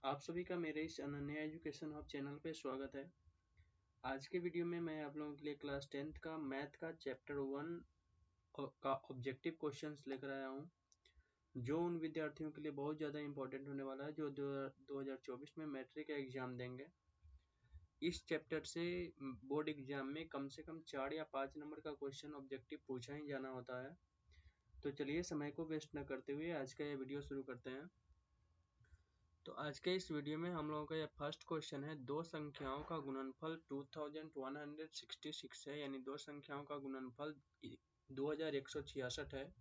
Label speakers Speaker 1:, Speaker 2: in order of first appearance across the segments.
Speaker 1: आप सभी का मेरे इस अनन्या एजुकेशन हब चैनल पे स्वागत है। आज के वीडियो में मैं आप लोगों के लिए क्लास 10th का मैथ का चैप्टर 1 का ऑब्जेक्टिव क्वेश्चंस लेकर आया हूँ, जो उन विद्यार्थियों के लिए बहुत ज़्यादा इंपॉर्टेंट होने वाला है जो 2024 में मैट्रिक का एग्जाम देंगे। इस चैप्टर से बोर्ड एग्जाम में कम से कम 4 या 5 नंबर का क्वेश्चन ऑब्जेक्टिव पूछा ही जाना होता है। तो चलिए समय को वेस्ट न करते हुए आज का यह वीडियो शुरू करते हैं। तो आज के इस वीडियो में हम लोगों का यह फर्स्ट क्वेश्चन है, दो संख्याओं का गुणनफल 2166 है, यानी दो संख्याओं का गुणनफल 2166 है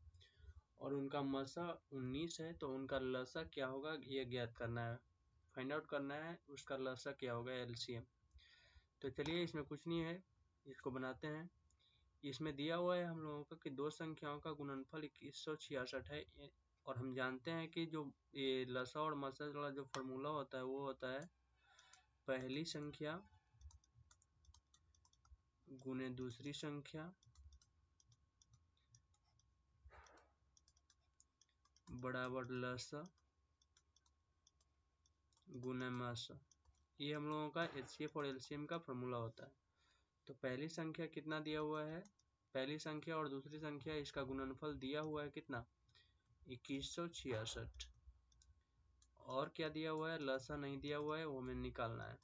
Speaker 1: और उनका मसा 19 है। तो उनका लसा क्या होगा ये ज्ञात करना है, फाइंड आउट करना है उसका लसा क्या होगा, एलसीएम। तो चलिए इसमें कुछ नहीं है, इसको बनाते हैं। इसमें दिया हुआ है हम लोगों का कि दो संख्याओं का गुणनफल 2166 है और हम जानते हैं कि जो ये लसा और मसा वाला जो फॉर्मूला होता है वो होता है पहली संख्या गुने दूसरी संख्या बराबर लसा गुने मसा। ये हम लोगों का एचसीएफ और एलसीएम का फॉर्मूला होता है। तो पहली संख्या कितना दिया हुआ है, पहली संख्या और दूसरी संख्या इसका गुणनफल दिया हुआ है कितना, 2166। और क्या दिया हुआ है, लसा नहीं दिया हुआ है, वो हमें निकालना है।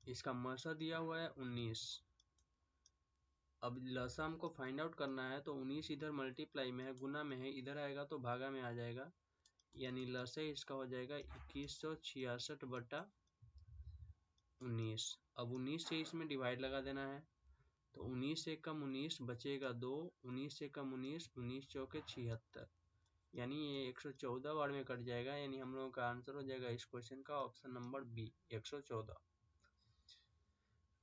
Speaker 1: इसका मसा दिया हुआ है 19। अब लसा हमको फाइंड आउट करना है, तो 19 इधर मल्टीप्लाई में है, गुना में है, इधर आएगा तो भागा में आ जाएगा, यानी लसा इसका हो जाएगा 2166 बटा 19। अब 19 से इसमें डिवाइड लगा देना है, तो 19 से कम 19 बचेगा 2, 19 से कम 19, 19 चौके 76, यानी ये 114 बार में कट जाएगा, यानी हम लोगों का आंसर हो जाएगा इस क्वेश्चन का ऑप्शन नंबर बी, 114।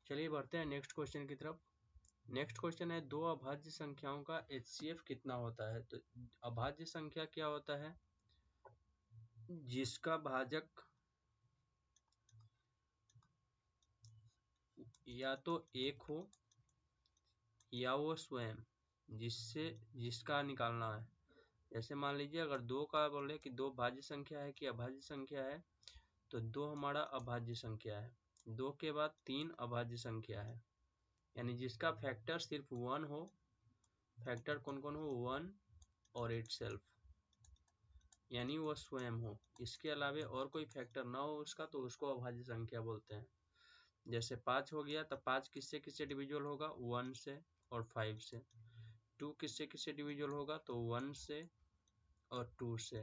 Speaker 1: चलिए बढ़ते हैं नेक्स्ट क्वेश्चन की तरफ। नेक्स्ट क्वेश्चन है, दो अभाज्य संख्याओं का एचसीएफ कितना होता है। तो अभाज्य संख्या क्या होता है, जिसका भाजक या तो एक हो या वो स्वयं, जिसका निकालना है। जैसे मान लीजिए अगर दो का बोले कि दो भाज्य संख्या है कि अभाज्य संख्या है, तो दो हमारा अभाज्य संख्या है, दो के बाद तीन अभाज्य संख्या है, यानी जिसका फैक्टर सिर्फ 1 हो। फैक्टर कौन कौन हो, 1 और इटसेल्फ, यानी वो स्वयं हो। इसके अलावे और कोई फैक्टर ना हो उसका, तो उसको अभाज्य संख्या बोलते हैं। जैसे 5 हो गया, तो 5 किससे किससे डिविजिबल होगा, 1 से और 5 से। 2 किससे किससे डिविजिबल होगा, तो 1 से और 2 से।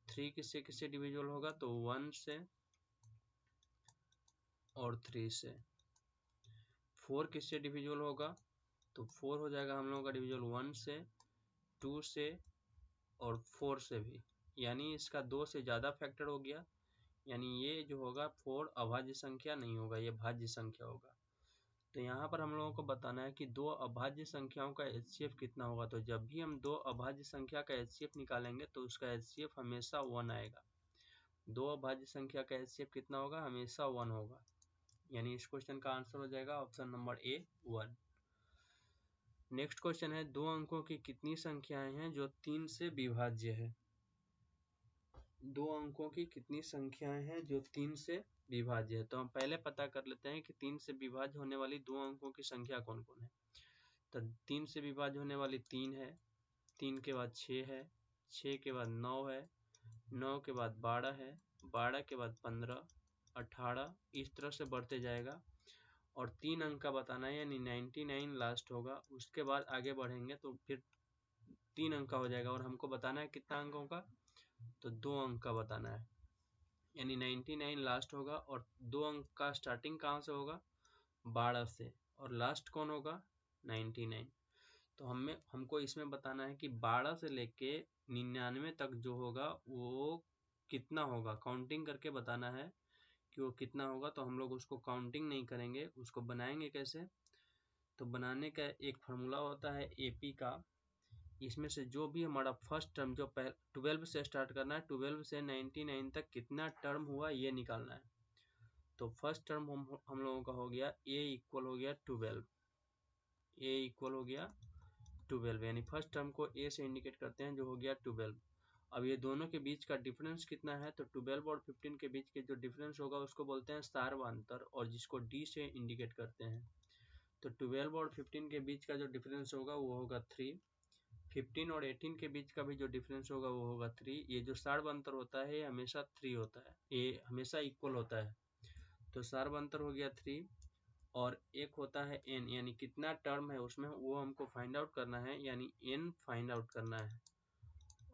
Speaker 1: 3 किससे किससे डिविजिबल होगा, तो 1 से और 3 से। 4 किससे डिविजिबल होगा, तो 4 हो जाएगा हम लोगों का डिविजिबल 1 से, 2 से और 4 से भी, यानी इसका 2 से ज़्यादा फैक्टर हो गया, यानी ये जो होगा 4 अभाज्य संख्या नहीं होगा, ये भाज्य संख्या होगा। तो यहाँ पर हम लोगों को बताना है कि दो अभाज्य संख्याओं का एचसीएफ कितना होगा। तो जब भी हम दो अभाज्य संख्या का एचसीएफ निकालेंगे तो उसका एचसीएफ हमेशा 1 आएगा। दो अभाज्य संख्या का एचसीएफ कितना होगा, हमेशा 1 होगा, यानी इस क्वेश्चन का आंसर हो जाएगा option number A, 1। Next question है, दो अंकों की कितनी संख्याएं हैं जो 3 से विभाज्य है। दो अंकों की कितनी संख्याएं हैं जो 3 से विभाज्य है। तो हम पहले पता कर लेते हैं कि 3 से विभाज्य होने वाली दो अंकों की संख्या कौन कौन है। तो 3 से विभाज्य होने वाली 3 है, 3 के बाद 6 है, 6 के बाद 9 है, 9 के बाद 12 है, 12 के बाद 15, 18, इस तरह से बढ़ते जाएगा। और 3 अंक का बताना है, यानी 99 लास्ट होगा। उसके बाद आगे बढ़ेंगे तो फिर 3 अंक का हो जाएगा, और हमको बताना है कितना अंकों का, तो 2 अंक का बताना है, यानी 99 लास्ट होगा। और 2 अंक का स्टार्टिंग कहाँ से होगा, 12 से, और लास्ट कौन होगा, 99। तो हमको इसमें बताना है कि 12 से लेके 99 तक जो होगा वो कितना होगा, काउंटिंग करके बताना है कि वो कितना होगा। तो हम लोग उसको काउंटिंग नहीं करेंगे, उसको बनाएंगे कैसे। तो बनाने का एक फार्मूला होता है एपी का। इसमें से जो भी हमारा फर्स्ट टर्म, जो 12 से स्टार्ट करना है, 12 से 99 तक कितना टर्म हुआ ये निकालना है। तो फर्स्ट टर्म हम लोगों का हो गया a इक्वल हो गया 12, a इक्वल हो गया 12, यानी फर्स्ट टर्म को a से इंडिकेट करते हैं जो हो गया 12। अब ये दोनों के बीच का डिफरेंस कितना है, तो 12 और 15 के बीच के जो डिफरेंस होगा उसको बोलते हैं सार्वंतर, और जिसको डी से इंडिकेट करते हैं। तो 12 और 15 के बीच का जो डिफरेंस होगा वो होगा 3। 15 और 18 के बीच का भी जो डिफरेंस होगा वो होगा 3। ये जो सार्वंतर होता है ये हमेशा 3 होता है, ये हमेशा इक्वल होता है। तो सार्वंतर हो गया 3, और एक होता है n, यानी कितना टर्म है उसमें वो हमको फाइंड आउट करना है, यानी n फाइंड आउट करना है।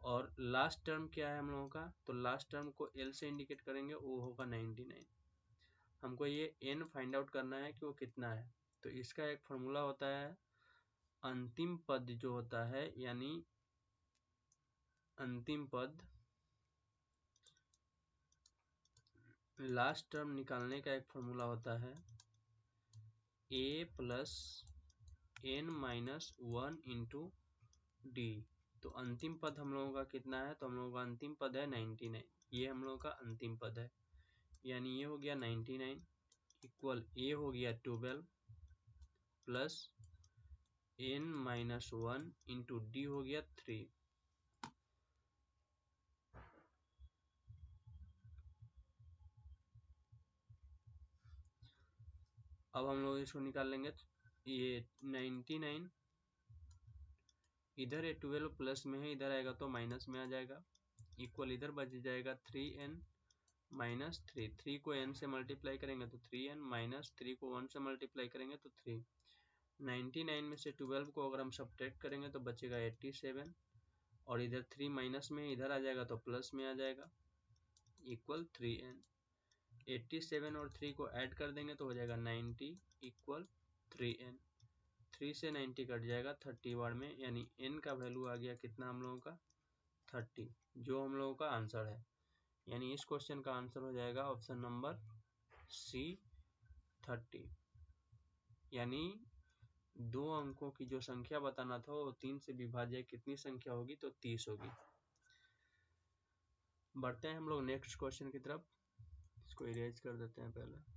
Speaker 1: और लास्ट टर्म क्या है हम लोगों का, तो लास्ट टर्म को l से इंडिकेट करेंगे, वो होगा 99। हमको ये n फाइंड आउट करना है कि वो कितना है। तो इसका एक फॉर्मूला होता है, अंतिम पद जो होता है, यानी अंतिम पद लास्ट टर्म निकालने का एक फॉर्मूला होता है a plus n minus 1 into D. तो अंतिम पद हम लोगों का कितना है, तो हम लोगों का अंतिम पद है 99। ये हम लोगों का अंतिम पद है, यानी ये हो गया 99 इक्वल a हो गया 12 plus n minus 1 into D हो गया 3। अब हम लोग इसको निकाल लेंगे, ये 99 इधर है 12 प्लस में है, इधर आएगा तो माइनस में आ जाएगा, इक्वल इधर बच जाएगा 3n माइनस 3। 3 को n से मल्टीप्लाई करेंगे तो 3n, माइनस 3 को 1 से मल्टीप्लाई करेंगे तो 3। 99 में से 12 को अगर हम सब्ट्रैक्ट करेंगे तो बचेगा 87, और इधर 3 माइनस में इधर आ जाएगा तो प्लस में आ जाएगा, इक्वल 3n। 87 और 3 को ऐड कर देंगे तो हो जाएगा 90 इक्वल 3n। 3 से 90 कट जाएगा 30 बार में, यानी n का वैल्यू आ गया कितना हम लोगों का 30, जो हम लोगों का आंसर है। यानी इस क्वेश्चन का आंसर हो जाएगा ऑप्शन नंबर सी 30। यानी 2 अंकों की जो संख्या बताना था वो 3 से विभाज्य कितनी संख्या होगी, तो 30 होगी। बढ़ते हैं हम लोग नेक्स्ट क्वेश्चन की तरफ, इसको इरेज कर देते हैं पहले।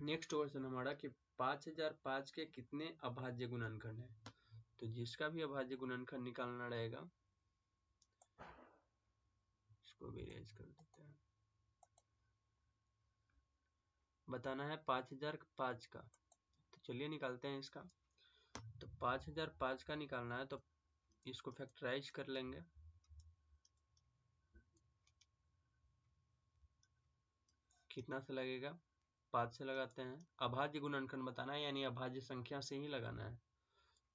Speaker 1: नेक्स्ट क्वेश्चन हमारा कि 5005 के कितने अभाज्य गुणनखंड है। तो जिसका भी अभाज्य गुणनखंड निकालना रहेगा, इसको भी इरेज कर देते हैं। बताना है 5005 का, तो चलिए निकालते हैं इसका। तो 5005 का निकालना है तो इसको फैक्टराइज कर लेंगे। कितना से लगेगा, 5 से लगाते हैं। अभाज्य गुणनखंड बताना है, यानी अभाज्य संख्या से ही लगाना है।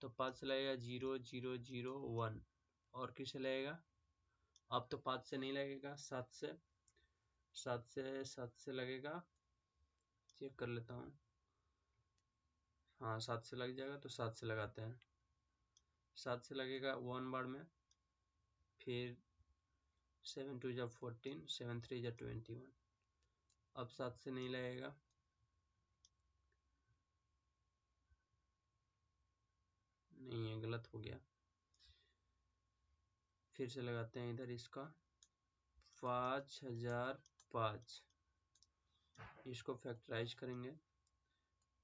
Speaker 1: तो 5 से लगेगा 0 0 0 1, और किससे लगेगा, अब तो 5 से नहीं लगेगा, 7 से लगेगा। चेक कर लेता हूँ, हाँ 7 से लग जाएगा, तो 7 से लगाते हैं। 7 से लगेगा 1 बार में, फिर 7 2 जा 14, 7 3 जा 21। अब 7 से नहीं लगेगा, नहीं है, गलत हो गया। फिर से लगाते हैं इधर इसका 5005, इसको फैक्टराइज करेंगे।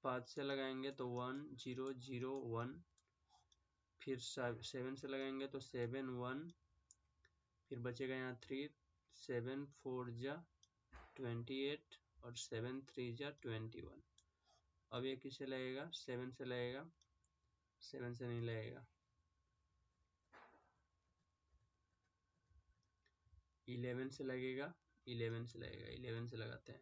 Speaker 1: 5 से लगाएंगे तो 1 0 0 1, फिर 7 से लगाएंगे तो 7 1, फिर बचेगा यहाँ 3, 7 4 जा 28, और 7 3 जा 21। अब ये किससे लगेगा, 7 से लगेगा, 7 से नहीं लगेगा। 11 से लगेगा, 11 से लगेगा, 11 से लगाते हैं।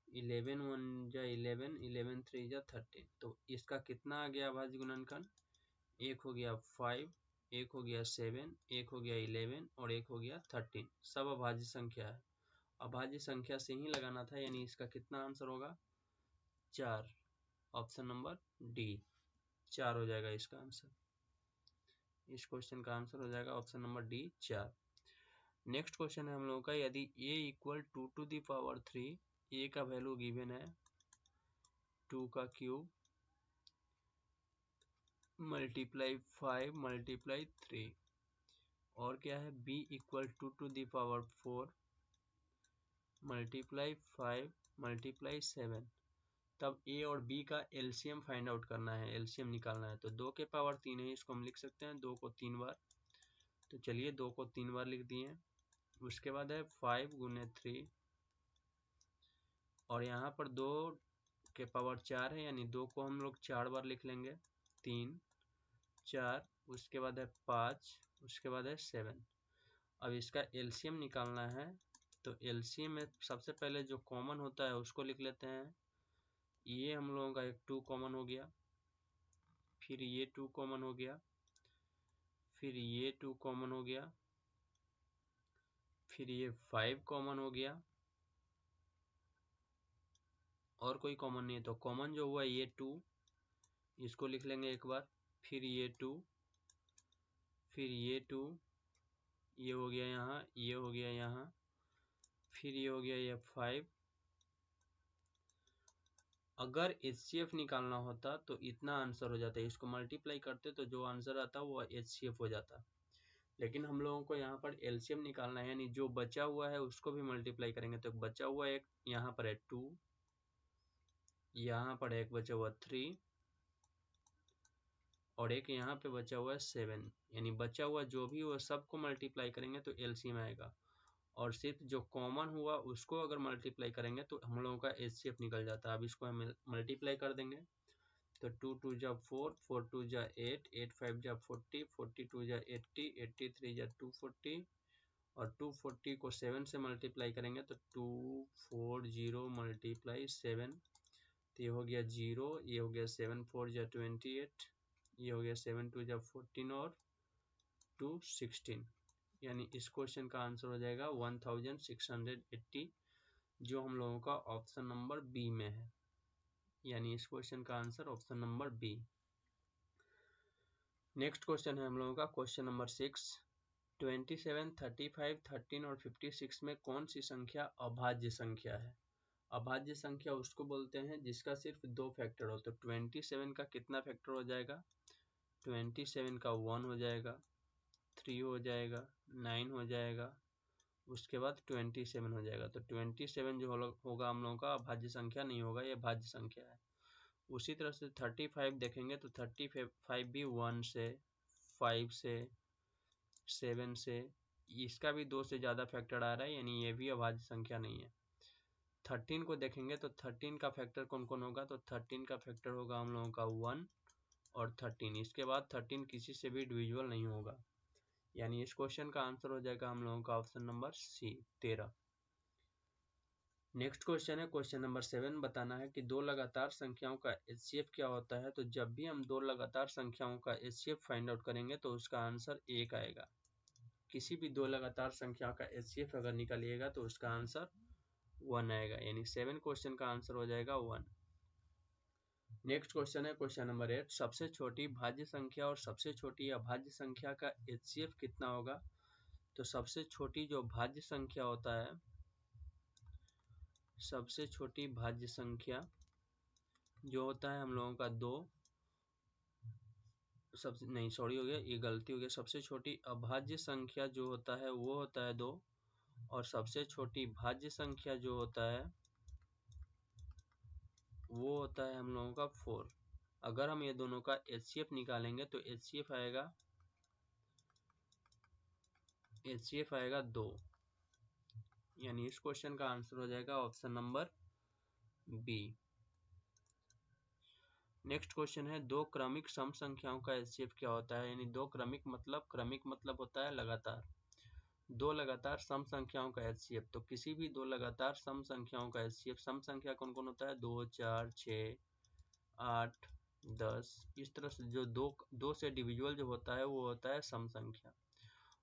Speaker 1: 11 1 जा 11, 11 3 जा 13। तो इसका कितना आ गया अभाज्य गुणनखंड, एक हो गया 5, एक हो गया 7, एक हो गया 11, और एक हो गया 13। सब अभाज्य संख्या है, अभाज्य संख्या से ही लगाना था, यानी इसका कितना आंसर होगा 4। ऑप्शन नंबर डी 4 हो जाएगा इसका आंसर। इस क्वेश्चन का आंसर हो जाएगा option number D 4। Next question है हम लोगों का, यदि a equal 2 to the power 3, a का वैल्यू गिवन है 2 का क्यूब मल्टीप्लाई 5 मल्टीप्लाई 3, और क्या है, b equal to the power 4 multiply 5 multiply 7। तब a और b का एलसीएम फाइंड आउट करना है, एलसीएम निकालना है। तो 2 के पावर 3 है, इसको हम लिख सकते हैं 2 को 3 बार। तो चलिए 2 को 3 बार लिख दिए। उसके बाद है 5 गुने 3 और यहाँ पर 2 के पावर 4 है, यानी 2 को हम लोग 4 बार लिख लेंगे। 3 4, उसके बाद है 5, उसके बाद है 7। अब इसका एलसीएम निकालना है। तो एलसीएम में सबसे पहले जो कॉमन होता है उसको लिख लेते हैं। ये हम लोगों का एक 2 कॉमन हो गया, फिर ये 2 कॉमन हो गया, फिर ये 2 कॉमन हो गया, फिर ये 5 कॉमन हो गया, और कोई कॉमन नहीं है। तो कॉमन जो हुआ ये 2, इसको लिख लेंगे एक बार, फिर ये 2, फिर ये 2, ये हो गया यहाँ, ये हो गया यहाँ, फिर ये हो गया ये 5। अगर HCF निकालना होता तो इतना आंसर हो जाता है, इसको मल्टीप्लाई करते तो जो आंसर आता वो HCF हो जाता। लेकिन हम लोगों को यहाँ पर एलसीएम निकालना है, यानी जो बचा हुआ है उसको भी मल्टीप्लाई करेंगे। तो बचा हुआ एक यहाँ पर है 2, यहाँ पर एक बचा हुआ 3 और एक यहाँ पे बचा हुआ है 7। यानी बचा हुआ जो भी हुआ सबको मल्टीप्लाई करेंगे तो एलसीएम आएगा, और सिर्फ जो कॉमन हुआ उसको अगर मल्टीप्लाई करेंगे तो हम लोगों का HCF निकल जाता है। अब इसको हम मल्टीप्लाई कर देंगे। तो 2 2 जा 4, 4 2 जा 8, 8 5 जा 40, 42 जा 80, 83 जा 240 और 240 को 7 से मल्टीप्लाई करेंगे तो 240 मल्टीप्लाई 7। तो ये हो गया 0, ये हो गया 7 4 जा 28, ये हो गया 7 2 जा 14 और 2 16। यानी इस क्वेश्चन का आंसर हो जाएगा 1680, जो हम लोगों का ऑप्शन नंबर बी में है। यानी इस क्वेश्चन का answer option number B. Next question है हम लोगों का क्वेश्चन नंबर 6। 27, 35, 13 और 56 में कौन सी संख्या अभाज्य संख्या है? अभाज्य संख्या उसको बोलते हैं जिसका सिर्फ 2 फैक्टर हो। तो 27 का कितना फैक्टर हो जाएगा? 27 का 1 हो जाएगा, 3 हो जाएगा, 9 हो जाएगा, उसके बाद 27 हो जाएगा। तो 27 जो होगा हम लोगों का अभाज्य संख्या नहीं होगा, ये भाज्य संख्या है। उसी तरह से 35 देखेंगे तो 35 भी 1 से, 5 से, 7 से, इसका भी 2 से ज़्यादा फैक्टर आ रहा है, यानी ये भी अभाज्य संख्या नहीं है। 13 को देखेंगे तो 13 का फैक्टर कौन कौन होगा? तो 13 का फैक्टर होगा हम लोगों का 1 और 13। इसके बाद 13 किसी से भी डिविजिबल नहीं होगा। यानी इस क्वेश्चन का आंसर हो जाएगा हम लोगों का option number C 13। Next question है क्वेश्चन नंबर 7। बताना है कि दो लगातार संख्याओं का HCF क्या होता है। तो जब भी हम दो लगातार संख्याओं का HCF फाइंड आउट करेंगे तो उसका आंसर 1 आएगा। किसी भी दो लगातार संख्या का HCF अगर निकालिएगा तो उसका आंसर 1 आएगा। यानी 7 क्वेश्चन का आंसर हो जाएगा 1। नेक्स्ट क्वेश्चन है क्वेश्चन नंबर 8। सबसे छोटी भाज्य संख्या और सबसे छोटी अभाज्य संख्या का HCF कितना होगा? तो सबसे छोटी जो भाज्य संख्या होता है, सबसे छोटी भाज्य संख्या जो होता है हम लोगों का 2, सबसे नहीं सॉरी हो गया, ये गलती हो गया। सबसे छोटी अभाज्य संख्या जो होता है वो होता है 2, और सबसे छोटी भाज्य संख्या जो होता है वो होता है हम लोगों का 4। अगर हम ये दोनों का HCF निकालेंगे तो HCF आएगा 2। यानी इस क्वेश्चन का आंसर हो जाएगा option number B. Next question है दो क्रमिक सम संख्याओं का HCF क्या होता है? यानी दो क्रमिक मतलब होता है लगातार। दो लगातार सम संख्याओं का HCF, तो किसी भी दो लगातार सम संख्याओं का HCF, सम संख्या कौन कौन होता है? 2 4 6 8 10। इस तरह से जो दो से डिविजुअल जो होता है वो होता है सम संख्या।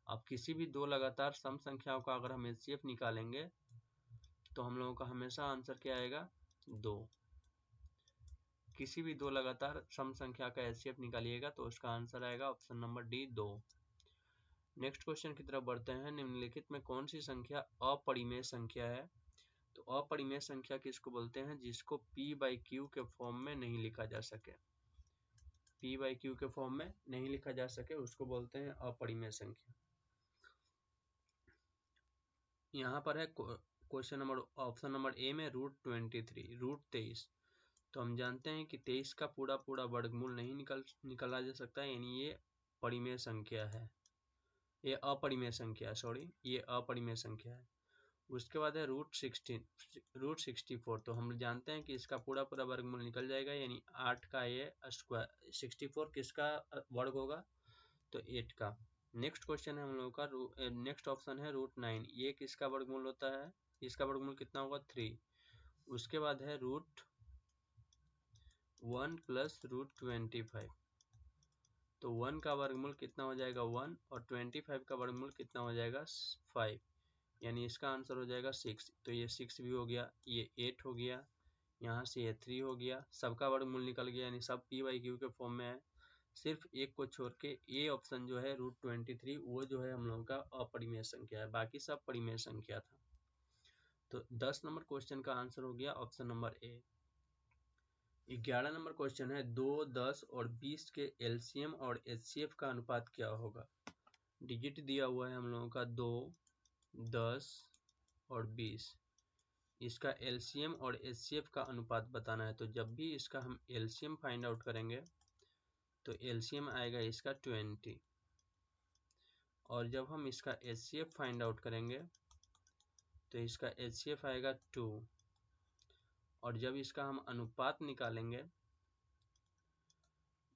Speaker 1: अब किसी भी दो लगातार सम संख्याओं का अगर हम HCF निकालेंगे तो हम लोगों का हमेशा आंसर क्या आएगा? 2। किसी भी दो लगातार सम संख्या का HCF निकालिएगा तो उसका आंसर आएगा option number D 2। Next question की तरफ बढ़ते हैं। निम्नलिखित में कौन सी संख्या अपरिमेय संख्या है? तो अपरिमेय संख्या किसको बोलते हैं? जिसको P/Q के फॉर्म में नहीं लिखा जा सके। P/Q के फॉर्म में नहीं लिखा जा सके उसको बोलते हैं अपरिमेय संख्या। यहाँ पर है question number option number A में √23 √23। तो हम जानते हैं कि 23 का पूरा वर्गमूल नहीं निकाला जा सकता है, यानी ये परिमेय संख्या है, ये अपरिमेय संख्या है, सॉरी ये अपरिमेय संख्या है। उसके बाद है √64। तो हम जानते हैं कि इसका पूरा वर्गमूल निकल जाएगा, यानी 8 का ये स्क्वायर, 64 किसका वर्ग होगा, तो 8 का। नेक्स्ट क्वेश्चन है हम लोगों का, नेक्स्ट ऑप्शन है √9, ये किसका वर्गमूल होता है, इसका वर्गमूल कितना होगा, 3। उसके बाद है √1 प्लस √25। तो 1 का वर्गमूल कितना हो जाएगा, 1, और 25 का वर्गमूल कितना हो जाएगा, 5, यानी इसका आंसर हो जाएगा 6। तो ये 6 भी हो गया, ये 8 हो गया, यहाँ से ये 3 हो गया, सबका वर्गमूल निकल गया, यानी सब p/q के फॉर्म में है। सिर्फ एक को छोड़ के ए ऑप्शन जो है √23 वो जो है हम लोगों का अपरिमेय संख्या है, बाकी सब परिमेय संख्या था। तो 10 नंबर क्वेश्चन का आंसर हो गया option number A. 11 number question है 2, 10 और 20 के एलसीएम और एचसीएफ का अनुपात क्या होगा। डिजिट दिया हुआ है हम लोगों का 2, 10 और 20, इसका एलसीएम और एचसीएफ का अनुपात बताना है। तो जब भी इसका हम एलसीएम फाइंड आउट करेंगे तो एलसीएम आएगा इसका 20, और जब हम इसका एचसीएफ फाइंड आउट करेंगे तो इसका एचसीएफ आएगा 2, और जब इसका हम अनुपात निकालेंगे,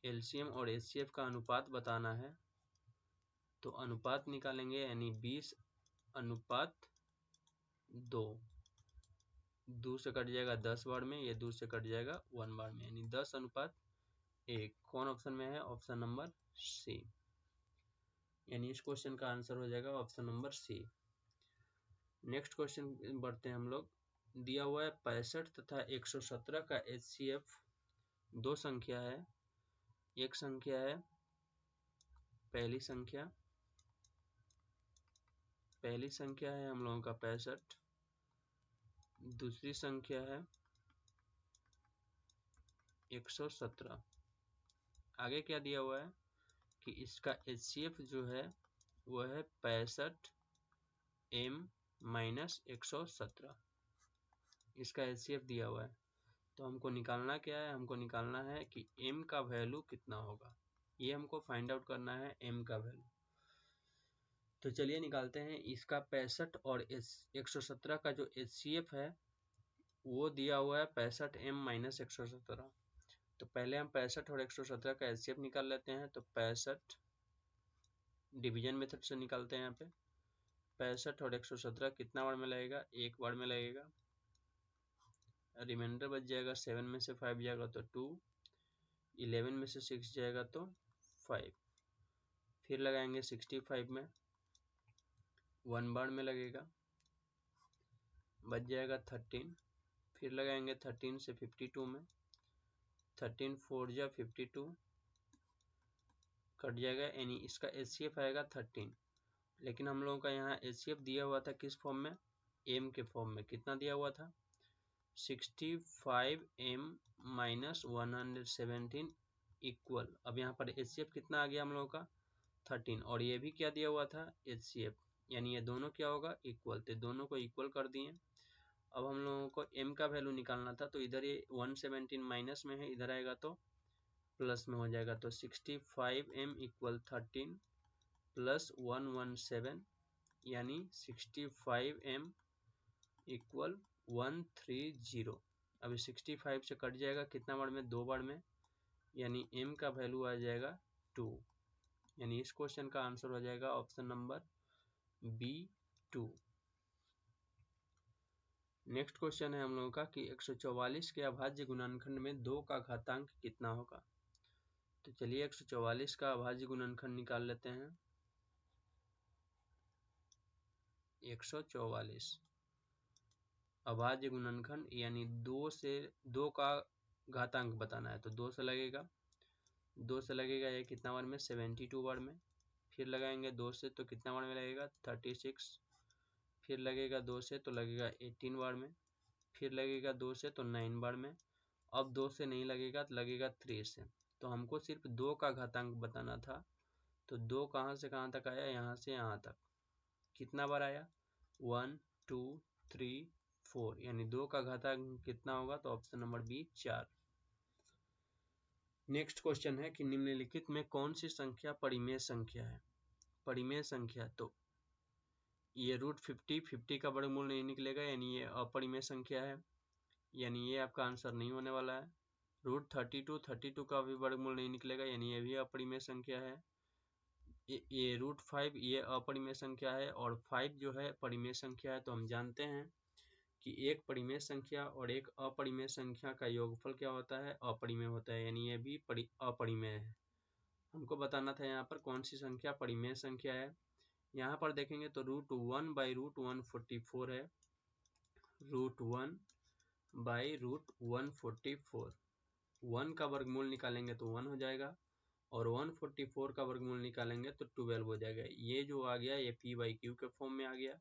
Speaker 1: एलसीएम और एचसीएफ का अनुपात बताना है, तो अनुपात निकालेंगे, यानी 20 अनुपात 2, 2 से कट जाएगा 10 बार में, ये 2 से कट जाएगा 1 बार में, यानी 10 अनुपात 1। कौन ऑप्शन में है, ऑप्शन नंबर सी, यानी इस क्वेश्चन का आंसर हो जाएगा option number C. Next question बढ़ते हैं हम लोग। दिया हुआ है 65 तथा 117 का एचसीएफ दो संख्या है। एक संख्या है पहली संख्या है हम लोगों का 65, दूसरी संख्या है 117। आगे क्या दिया हुआ है कि इसका एचसीएफ जो है वह है 65m माइनस 117, इसका एचसीएफ दिया हुआ है। तो हमको निकालना क्या है, हमको निकालना है कि m का वैल्यू कितना होगा, ये हमको फाइंड आउट करना है m का वैल्यू। तो चलिए निकालते हैं। इसका 65 और 117 का जो एचसीएफ है वो दिया हुआ है 65m माइनस 117। तो पहले हम 65 और 117 का एचसीएफ निकाल लेते हैं। तो 65 डिवीजन मेथड से निकालते हैं। यहाँ पे 65 और 117 कितना बार में लगेगा, एक बार में लगेगा, रिमाइंडर बच जाएगा, 7 में से 5 जाएगा तो 2, 11 में से 6 जाएगा तो 5, फिर लगाएंगे 65 में, 1 बार में लगेगा, बच जाएगा 13, फिर लगाएंगे 13 से 52 में, 13 4 जा 52, कट जाएगा, यानी इसका एचसीएफ आएगा 13। लेकिन हम लोगों का यहाँ एचसीएफ दिया हुआ था किस फॉर्म में, m के फॉर्म में। कितना दिया हुआ था, 65m माइनस 117 इक्वल। अब यहाँ पर एचसीएफ कितना आ गया हम लोगों का, 13, और ये भी क्या दिया हुआ था, एचसीएफ, यानी ये दोनों क्या होगा, इक्वल। तो दोनों को इक्वल कर दिए। अब हम लोगों को m का वैल्यू निकालना था, तो इधर ये 117 माइनस में है, इधर आएगा तो प्लस में हो जाएगा। तो 65m इक्वल 13 प्लस 117, यानी 65m इक्वल 130। अभी 65 से कट जाएगा कितना बार में, 2 बार में, यानी m का वैल्यू आ जाएगा 2, यानी इस क्वेश्चन का आंसर हो जाएगा option number B2। Next question है हम लोगों का कि 144 के अभाज्य गुणनखंड में 2 का घातांक कितना होगा। तो चलिए 144 का अभाज्य गुणनखंड निकाल लेते हैं। 144 अभाज्य गुणनखंड, यानी 2 का घातांक बताना है। तो 2 से लगेगा, 2 से लगेगा ये कितना बार में, 72 बार में, फिर लगाएंगे 2 से तो कितना बार में लगेगा, 36, फिर लगेगा 2 से तो लगेगा 18 बार में, फिर लगेगा 2 से तो 9 बार में। अब 2 से नहीं लगेगा तो लगेगा 3 से। तो हमको सिर्फ 2 का घातांक बताना था। तो 2 कहाँ से कहाँ तक आया, यहाँ से यहाँ तक, कितना बार आया, 1 2 3 4 यानी 2 का घातांक कितना होगा, तो option number B 4। Next question है कि निम्नलिखित में कौन सी संख्या परिमेय संख्या है। परिमेय संख्या, तो ये √50 का वर्गमूल नहीं निकलेगा, यानी ये अपरिमेय संख्या है, यानी ये आपका आंसर नहीं होने वाला है। √32 का भी वर्गमूल नहीं निकलेगा, यानी ये भी अपरिमेय संख्या है। ये √5 ये अपरिमेय संख्या है, और 5 जो है परिमेय संख्या है। तो हम जानते हैं कि एक परिमेय संख्या और एक अपरिमेय संख्या का योगफल क्या होता है, अपरिमेय होता है, यानी ये भी अपरिमेय है। हमको बताना था यहाँ पर कौन सी संख्या परिमेय संख्या है। यहाँ पर देखेंगे तो √1/√144 है, √1/√144। 1 का वर्गमूल निकालेंगे तो 1 हो जाएगा, और 144 का वर्गमूल निकालेंगे तो 12 हो जाएगा। ये जो आ गया ये p/q के फॉर्म में आ गया।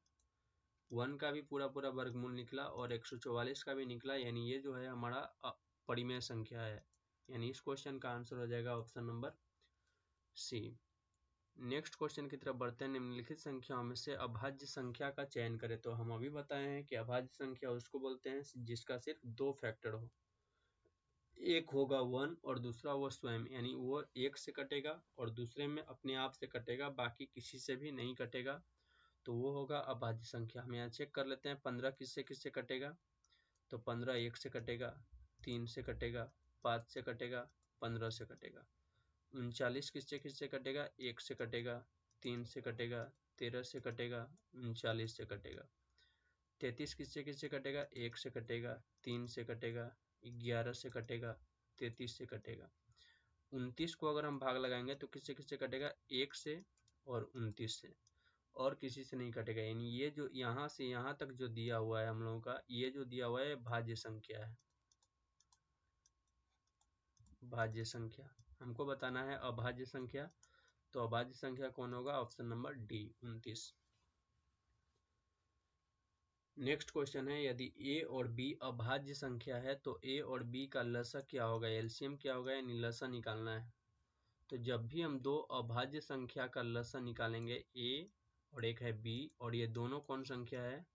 Speaker 1: 1 का भी पूरा वर्गमूल निकला और 144 का भी निकला, यानी ये जो है हमारा परिमेय संख्या है, यानी इस क्वेश्चन का आंसर हो जाएगा option number C. Next question की तरफ बढ़ते हैं। निम्नलिखित संख्याओं में से अभाज्य संख्या का चयन करें। तो हम अभी बताए हैं कि अभाज्य संख्या उसको बोलते हैं जिसका सिर्फ 2 फैक्टर हो, एक होगा 1 और दूसरा वो स्वयं, यानी वो एक से कटेगा और दूसरे में अपने आप से कटेगा, बाकी किसी से भी नहीं कटेगा, तो वो होगा अभाज्य संख्या। हम यहाँ चेक कर लेते हैं 15 किससे किससे कटेगा, तो 15 1 से कटेगा, 3 से कटेगा, 5 से कटेगा, 15 से कटेगा। 39 किससे किससे कटेगा, 1 से कटेगा, 3 से कटेगा, 13 से कटेगा, 39 से कटेगा। 33 किससे किससे कटेगा, 1 से कटेगा, 3 से कटेगा, 11 से कटेगा, 33 से कटेगा। 29 को अगर हम भाग लगाएंगे तो किससे किससे कटेगा, 1 से और 29 से, और किसी से नहीं कटेगा। यानी ये जो यहाँ से यहाँ तक जो दिया हुआ है हम लोगों का, ये जो दिया हुआ है भाज्य संख्या है। भाज्य संख्या हमको बताना है अभाज्य संख्या, तो अभाज्य संख्या कौन होगा, option number D 29। Next question है, यदि a और b अभाज्य संख्या है तो a और b का लसा क्या होगा, एलसीएम क्या होगा, यानी लसा निकालना है। तो जब भी हम दो अभाज्य संख्या का लसा निकालेंगे, a और एक है b, और ये दोनों कौन संख्या है,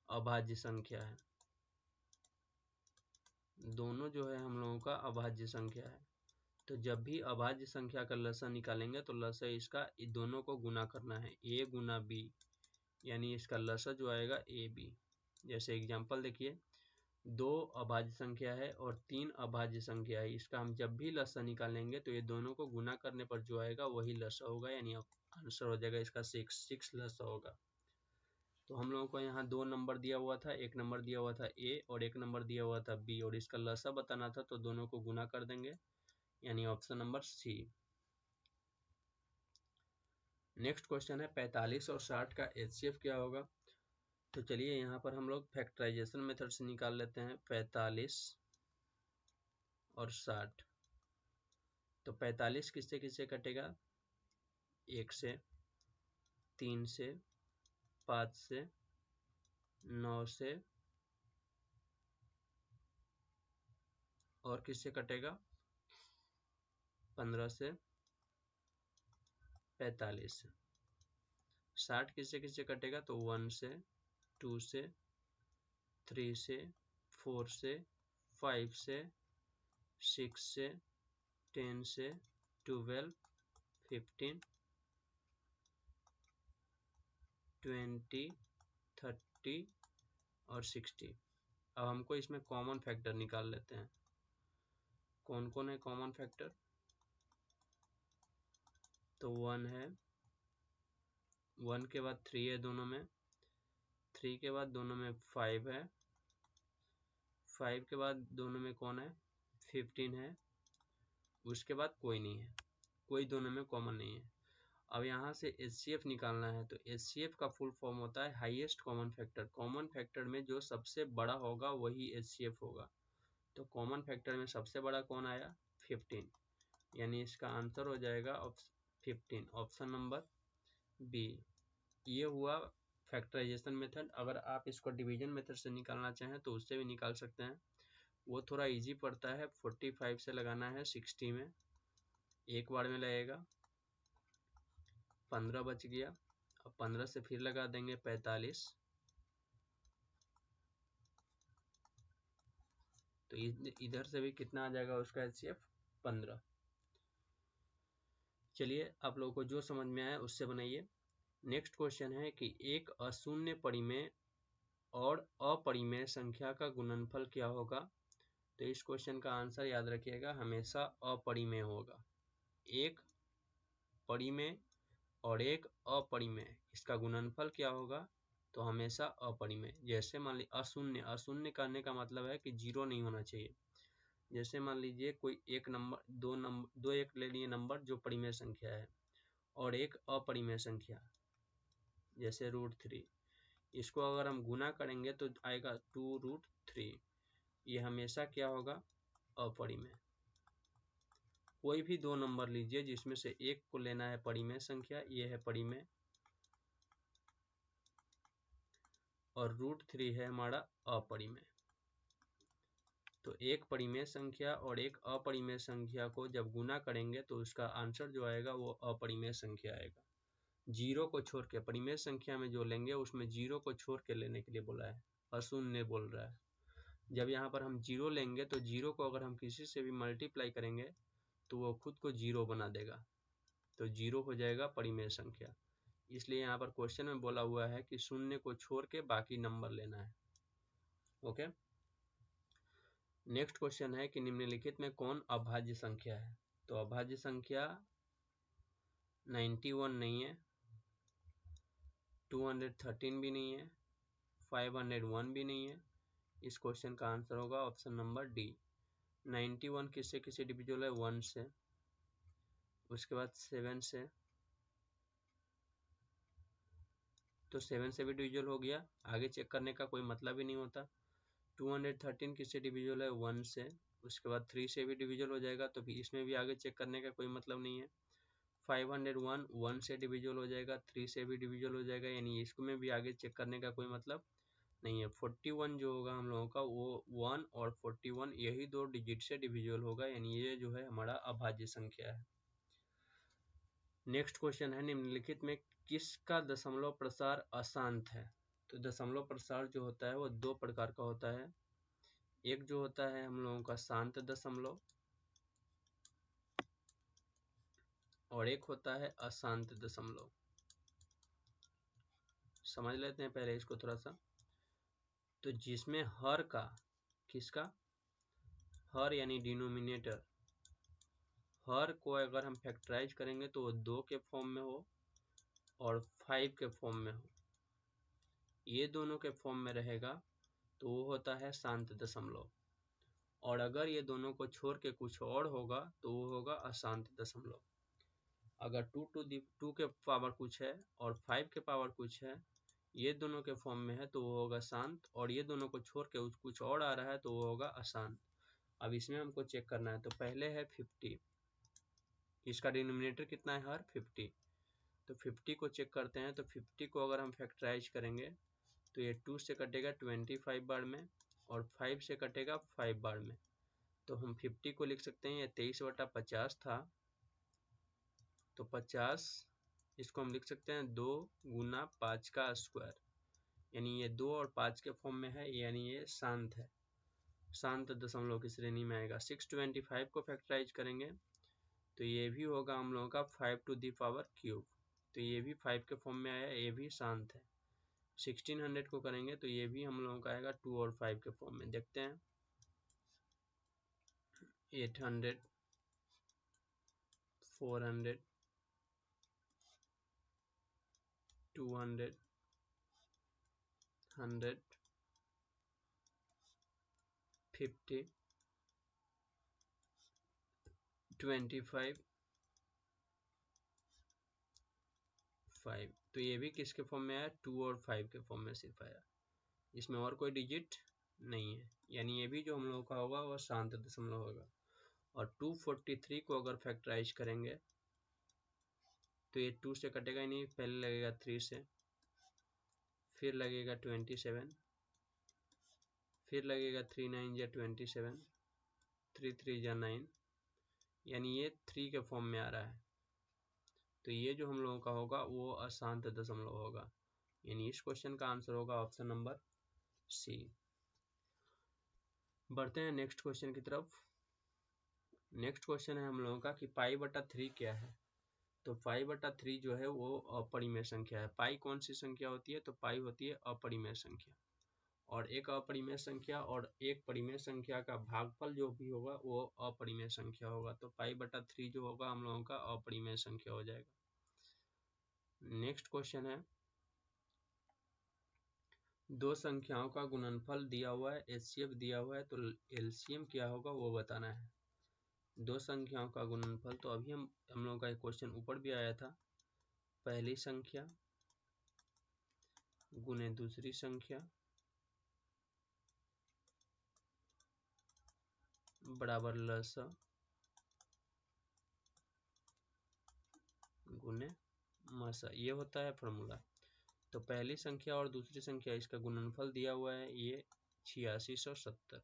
Speaker 1: अभाज्य संख्या है। दोनों जो है हम लोगों का अभाज्य संख्या है। तो जब भी अभाज्य संख्या का लसा निकालेंगे तो लसा इसका दोनों को गुना करना है, a गुना b, यानी इसका लसा जो आएगा ए बी। जैसे एग्जांपल देखिए, 2 अभाज्य संख्या है और 3 अभाज्य संख्या है, इसका हम जब भी लसा निकालेंगे तो ये दोनों को गुना करने पर जो आएगा वही लसा होगा, यानी आंसर हो जाएगा इसका 6 लसा होगा। तो हम लोगों को यहाँ 2 नंबर दिया हुआ था, एक नंबर दिया हुआ था ए और एक नंबर दिया हुआ था बी, और इसका लसा बताना था तो दोनों को गुना कर देंगे, यानी option number C. Next question है 45 और 60 का HCF क्या होगा। तो चलिए यहाँ पर हम लोग फैक्टराइजेशन मेथड से निकाल लेते हैं 45 और 60। तो 45 किससे किससे कटेगा, 1 से, 3 से, 5 से, 9 से, और किससे कटेगा, 15 से, 45 से। 60 किससे किससे कटेगा, तो 1 से, 2 से, 3 से, 4 से, 5 से, 6 से, 10 से, 12, 15, 20, 30 और 60। अब हमको इसमें कॉमन फैक्टर निकाल लेते हैं। कौन कौन है कॉमन फैक्टर, तो 1 है, 1 के बाद 3 है दोनों में, 3 के बाद दोनों में 5 है, 5 के बाद दोनों में कौन है, 15 है, उसके बाद कोई नहीं है, कोई दोनों में कॉमन नहीं है। अब यहाँ से HCF निकालना है, तो HCF का फुल फॉर्म होता है highest common factor. Common factor में जो सबसे बड़ा होगा वही HCF होगा। तो कॉमन फैक्टर में सबसे बड़ा कौन आया, 15, यानी इसका आंसर हो जाएगा 15, ऑप्शन नंबर बी। ये हुआ फैक्टराइजेशन मेथड। अगर आप इसको डिवीजन मेथड से निकालना चाहें तो उससे भी निकाल सकते हैं, वो थोड़ा इजी पड़ता है। 45 से लगाना है 60 में, एक बार में लगेगा, 15 बच गया। अब 15 से फिर लगा देंगे 45, तो इधर से भी कितना आ जाएगा उसका HCF 15। चलिए आप लोगों को जो समझ में आया उससे बनाइए। नेक्स्ट क्वेश्चन है कि एक अशून्य परिमेय और अपरिमेय संख्या का गुणनफल क्या होगा। तो इस क्वेश्चन का आंसर याद रखिएगा, हमेशा अपरिमेय होगा। एक परिमेय और एक अपरिमेय, इसका गुणनफल क्या होगा, तो हमेशा अपरिमेय। जैसे मान लीजिए अशून्य, अशून्य करने का मतलब है कि जीरो नहीं होना चाहिए। जैसे मान लीजिए कोई एक नंबर, दो एक ले लिए नंबर जो परिमेय संख्या है, और एक अपरिमेय संख्या जैसे √3, इसको अगर हम गुना करेंगे तो आएगा 2√3। ये हमेशा क्या होगा, अपरिमेय। कोई भी दो नंबर लीजिए जिसमें से एक को लेना है परिमेय संख्या, ये है परिमेय, और √3 है हमारा अपरिमेय। तो एक परिमेय संख्या और एक अपरिमेय संख्या को जब गुना करेंगे तो उसका आंसर जो आएगा वो अपरिमेय संख्या आएगा। जीरो को छोड़ के परिमेय संख्या में जो लेंगे उसमें जीरो को छोड़ के लेने के लिए बोला है, अशून्य बोल रहा है। जब यहाँ पर हम जीरो लेंगे तो जीरो को अगर हम किसी से भी मल्टीप्लाई करेंगे तो वो खुद को जीरो बना देगा, तो जीरो हो जाएगा परिमेय संख्या। इसलिए यहाँ पर क्वेश्चन में बोला हुआ है कि शून्य को छोड़ के बाकी नंबर लेना है। ओके, नेक्स्ट क्वेश्चन है कि निम्नलिखित में कौन अभाज्य संख्या है। तो अभाज्य संख्या 91 नहीं है, 213 भी नहीं है, 501 भी नहीं है। इस क्वेश्चन का आंसर होगा ऑप्शन नंबर डी। 91 किससे किससे डिविजिबल है, 1 से, उसके बाद 7 से, तो 7 से भी डिविजिबल हो गया, आगे चेक करने का कोई मतलब ही नहीं होता। 213 किससे डिविजिबल है, 1 से, उसके बाद 3 से भी डिविजिबल हो जाएगा, तो भी इसमें भी आगे चेक करने का कोई मतलब नहीं है। 501 1 से डिविजिबल हो जाएगा, 3 से भी डिविजिबल हो जाएगा, यानी इसमें भी आगे चेक करने का कोई मतलब नहीं है। 41 जो होगा हम लोगों का वो 1 और 41 यही दो डिजिट से डिविजिबल होगा, यानी ये जो है हमारा अभाज्य संख्या है। नेक्स्ट क्वेश्चन है निम्नलिखित में किसका दशमलव प्रसार अशांत है। तो दशमलव प्रसार जो होता है वो दो प्रकार का होता है। एक जो होता है हम लोगों का शांत दशमलव, और एक होता है अशांत दशमलव। समझ लेते हैं पहले इसको थोड़ा सा। तो जिसमें हर का, किसका, हर यानी डिनोमिनेटर, हर को अगर हम फैक्टराइज करेंगे तो वो 2 के फॉर्म में हो और 5 के फॉर्म में हो, ये दोनों के फॉर्म में रहेगा तो वो होता है शांत दशमलव। और अगर ये दोनों को छोड़ के कुछ और होगा तो वो होगा अशांत दशमलव। अगर 2 के पावर कुछ है और 5 के पावर कुछ है, ये दोनों के फॉर्म में है तो वो होगा शांत, और ये दोनों को छोड़ के कुछ और आ रहा है तो वो होगा अशांत। अब इसमें हमको चेक करना है। तो पहले है 50, इसका डिनोमिनेटर कितना है, हर 50। तो 50 को चेक करते हैं। तो 50 को अगर हम फैक्टराइज करेंगे तो ये 2 से कटेगा 25 बार में, और 5 से कटेगा 5 बार में। तो हम 50 को लिख सकते हैं, ये 23/50 था, तो 50 इसको हम लिख सकते हैं 2 गुना 5 का स्क्वायर, यानी ये 2 और 5 के फॉर्म में है, यानी ये शांत है, शांत दशमलव की श्रेणी में आएगा। 625 को फैक्टराइज करेंगे तो ये भी होगा हम लोगों का 5 टू दी पावर क्यूब, तो ये भी 5 के फॉर्म में आया, ये भी शांत है। 1600 को करेंगे तो ये भी हम लोगों का आएगा 2 और 5 के फॉर्म में। देखते हैं 800, 400, 200, 100, 50, 25, 5। तो ये भी किसके फॉर्म में आया, 2 और 5 के फॉर्म में सिर्फ आया, इसमें और कोई डिजिट नहीं है, यानी ये भी जो हम लोगों का होगा वह शांत दशमलव होगा। और 243 को अगर फैक्टराइज करेंगे तो ये 2 से कटेगा ही नहीं, पहले लगेगा 3 से, फिर लगेगा 27, फिर लगेगा 3 9 या 27, 3 3 या 9, यानी ये 3 के फॉर्म में आ रहा है। तो ये जो हम लोगों का होगा वो अशांत दशमलव होगा, यानी इस क्वेश्चन का आंसर होगा ऑप्शन नंबर सी। बढ़ते हैं नेक्स्ट क्वेश्चन की तरफ। नेक्स्ट क्वेश्चन है हम लोगों का कि पाई बटा 3 क्या है। तो पाई बटा 3 जो है वो अपरिमेय संख्या है। पाई कौन सी संख्या होती है, तो पाई होती है अपरिमेय संख्या, और एक अपरिमेय संख्या और एक परिमेय संख्या का भागफल जो भी होगा वो अपरिमेय संख्या होगा। तो पाई बटा 3 जो होगा हम लोगों का अपरिमेय संख्या हो जाएगा। नेक्स्ट क्वेश्चन है, दो संख्याओं का गुणनफल दिया हुआ है, एचसीएफ दिया हुआ है, तो एलसीएम क्या होगा वो बताना है। दो संख्याओं का गुणनफल, तो अभी हम लोगों का एक क्वेश्चन ऊपर भी आया था, पहली संख्या गुने दूसरी संख्या बराबर लसा गुने मसा, ये होता है फॉर्मूला। तो पहली संख्या और दूसरी संख्या इसका गुणनफल दिया हुआ है ये 8670,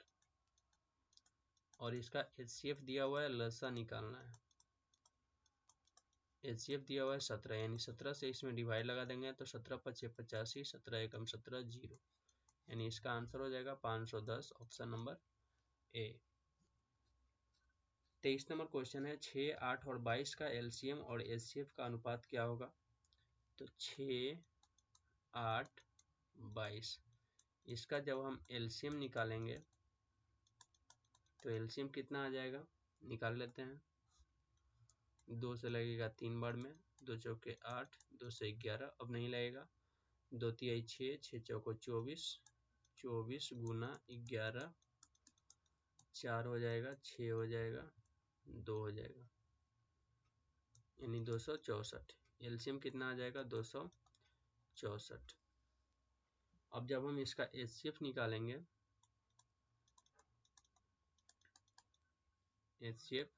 Speaker 1: और इसका एचसीएफ दिया हुआ है, लसा निकालना है। एचसीएफ दिया हुआ है 17, यानी 17 से इसमें डिवाइड लगा देंगे तो 17 पचे 85, 17 एकम 17 जीरो, यानी इसका आंसर हो जाएगा 510, option number A. 23 number question है, 6, 8 और 22 का एलसीएम और एचसीएफ का अनुपात क्या होगा। तो 6, 8, 22, इसका जब हम एलसीएम निकालेंगे तो एलसीएम कितना आ जाएगा, निकाल लेते हैं। 2 से लगेगा 3 बार में, 2 चौके 8, 2 से 11, अब नहीं लगेगा। 2 तिहाई 6, 6 चौको 24, 24 गुना 11, 4 हो जाएगा, 6 हो जाएगा, 2 हो जाएगा, यानी 264। एलसीएम कितना आ जाएगा, 264। अब जब हम इसका एचसीएफ निकालेंगे, एचसीएफ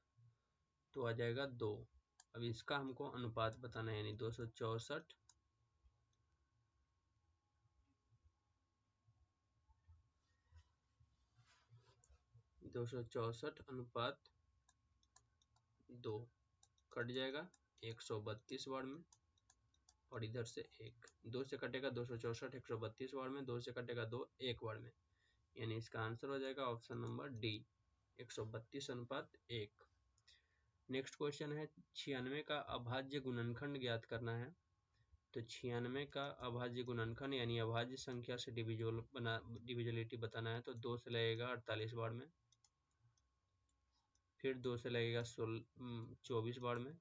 Speaker 1: तो आ जाएगा 2। अब इसका हमको अनुपात बताना है, यानी 264 अनुपात 2 कट जाएगा 132 बार में, और इधर से 1, 2 से कटेगा 264 132 बार में, 2 से कटेगा 2 1 बार में, यानी इसका आंसर हो जाएगा ऑप्शन नंबर डी, 132 अनुपात 1। नेक्स्ट क्वेश्चन है, 96 का अभाज्य गुणनखंड ज्ञात करना है। तो 96 का अभाज्य गुणनखंड यानी अभाज्य संख्या से डिविजिबिलिटी बताना है। तो 2 से लगेगा 48 बार में, फिर 2 से लगेगा 24 बार में,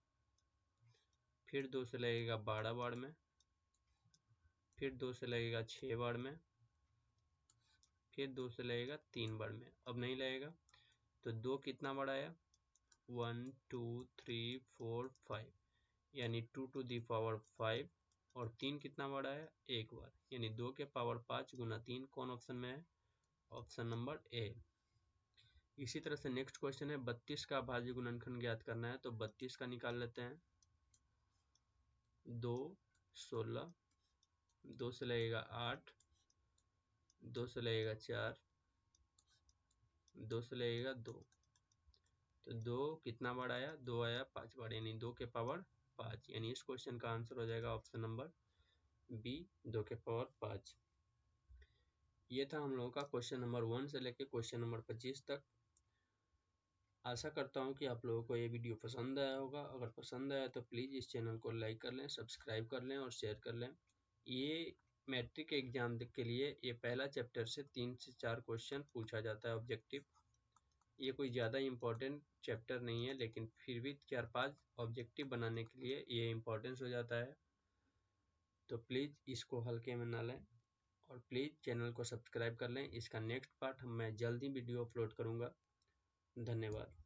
Speaker 1: फिर 2 से लगेगा 12 बार में, फिर 2 से लगेगा 6 बार में, फिर 2 से लगेगा 3 बार में, अब नहीं लगेगा। तो 2 कितना बार आया, 1 2 3 4 5, यानी 2 to the power 5, और 3 कितना बार आया, 1 बार, यानी 2 के पावर 5 गुना 3 कौन ऑप्शन में है, ऑप्शन नंबर ए। इसी तरह से नेक्स्ट क्वेश्चन है, 32 का अभाज्य गुणनखंड ज्ञात करना है। तो 32 का निकाल लेते हैं। 2 16, 2 से लगेगा 8, 2 से लगेगा 4, 2 से लगेगा 2, तो 2 कितना बार आया, 2 आया 5 बार, यानी 2 के पावर 5, यानी इस क्वेश्चन का आंसर हो जाएगा ऑप्शन नंबर बी, 2 के पावर 5। ये था हम लोगों का क्वेश्चन नंबर 1 से लेकर क्वेश्चन नंबर 25 तक। आशा करता हूँ कि आप लोगों को ये वीडियो पसंद आया होगा। अगर पसंद आया तो प्लीज़ इस चैनल को लाइक कर लें, सब्सक्राइब कर लें और शेयर कर लें। ये मैट्रिक एग्जाम के लिए ये पहला चैप्टर से 3 से 4 क्वेश्चन पूछा जाता है ऑब्जेक्टिव। ये कोई ज़्यादा इम्पोर्टेंट चैप्टर नहीं है, लेकिन फिर भी 4-5 ऑब्जेक्टिव बनाने के लिए ये इम्पोर्टेंस हो जाता है। तो प्लीज़ इसको हल्के में ना लें, और प्लीज़ चैनल को सब्सक्राइब कर लें। इसका नेक्स्ट पार्ट मैं जल्दी वीडियो अपलोड करूँगा। धन्यवाद।